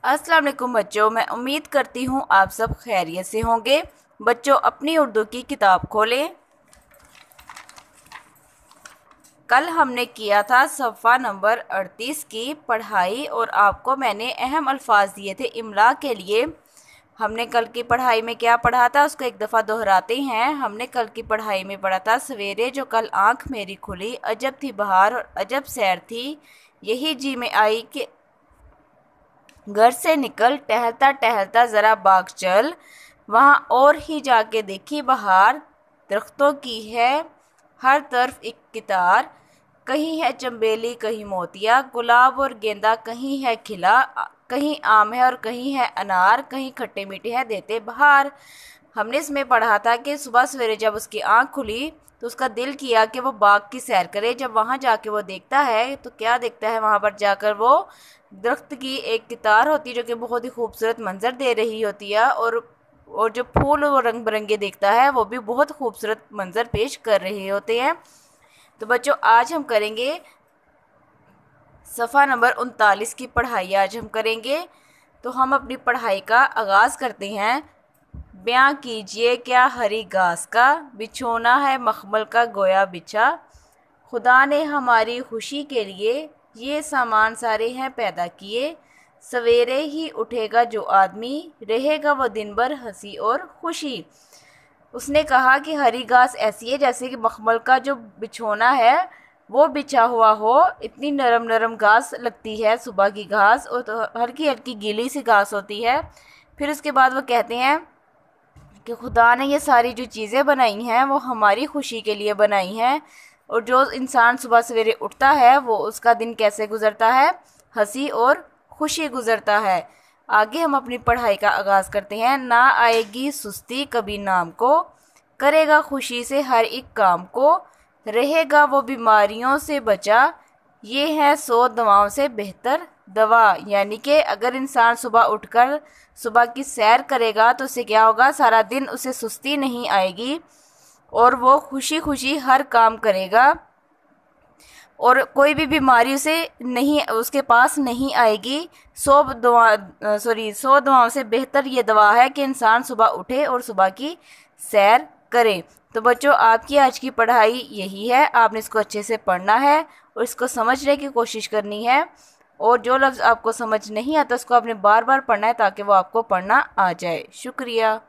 अस्सलाम वालेकुम बच्चों, मैं उम्मीद करती हूँ आप सब खैरियत से होंगे। बच्चों, अपनी उर्दू की किताब खोलें। कल हमने किया था सफ़ा नंबर 38 की पढ़ाई और आपको मैंने अहम अल्फाज दिए थे इमला के लिए। हमने कल की पढ़ाई में क्या पढ़ा था उसको एक दफ़ा दोहराते हैं। हमने कल की पढ़ाई में पढ़ा था, सवेरे जो कल आँख मेरी खुली, अजब थी बहार और अजब सैर थी, यही जी में आई कि घर से निकल, टहलता टहलता ज़रा बाग चल, वहाँ और ही जाके देखी बहार, दरख्तों की है हर तरफ एक कितार, कहीं है चंबेली कहीं मोतिया, गुलाब और गेंदा कहीं है खिला, कहीं आम है और कहीं है अनार, कहीं खट्टे मीठे है देते बहार। हमने इसमें पढ़ा था कि सुबह सवेरे जब उसकी आँख खुली तो उसका दिल किया कि वो बाग की सैर करे। जब वहाँ जाके वो देखता है तो क्या देखता है, वहाँ पर जाकर वो दरख्त की एक कितार होती है जो कि बहुत ही खूबसूरत मंजर दे रही होती है, और जो फूल वो रंग बिरंगे देखता है वो भी बहुत खूबसूरत मंजर पेश कर रहे होते हैं। तो बच्चों, आज हम करेंगे सफ़ा नंबर 39 की पढ़ाई आज हम करेंगे। तो हम अपनी पढ़ाई का आगाज़ करते हैं। बयां कीजिए क्या हरी घास का, बिछोना है मखमल का गोया बिछा, खुदा ने हमारी खुशी के लिए ये सामान सारे हैं पैदा किए, सवेरे ही उठेगा जो आदमी, रहेगा वो दिन भर हंसी और खुशी। उसने कहा कि हरी घास ऐसी है जैसे कि मखमल का जो बिछोना है वो बिछा हुआ हो, इतनी नरम नरम घास लगती है सुबह की घास, और तो हल्की हल्की गीली सी घास होती है। फिर उसके बाद वो कहते हैं कि खुदा ने ये सारी जो चीज़ें बनाई हैं वो हमारी खुशी के लिए बनाई हैं, और जो इंसान सुबह सवेरे उठता है वो उसका दिन कैसे गुजरता है, हंसी और खुशी गुजरता है। आगे हम अपनी पढ़ाई का आगाज़ करते हैं। ना आएगी सुस्ती कभी नाम को, करेगा खुशी से हर एक काम को, रहेगा वो बीमारियों से बचा, ये है 100 दवाओं से बेहतर दवा। यानी कि अगर इंसान सुबह उठकर सुबह की सैर करेगा तो उससे क्या होगा, सारा दिन उसे सुस्ती नहीं आएगी और वो खुशी खुशी हर काम करेगा, और कोई भी बीमारी उसे नहीं, उसके पास नहीं आएगी। 100 दवाओं से बेहतर ये दवा है कि इंसान सुबह उठे और सुबह की सैर करे। तो बच्चों, आपकी आज की पढ़ाई यही है। आपने इसको अच्छे से पढ़ना है और इसको समझने की कोशिश करनी है, और जो लफ्ज़ आपको समझ नहीं आता उसको आपने बार बार पढ़ना है ताकि वो आपको पढ़ना आ जाए। शुक्रिया।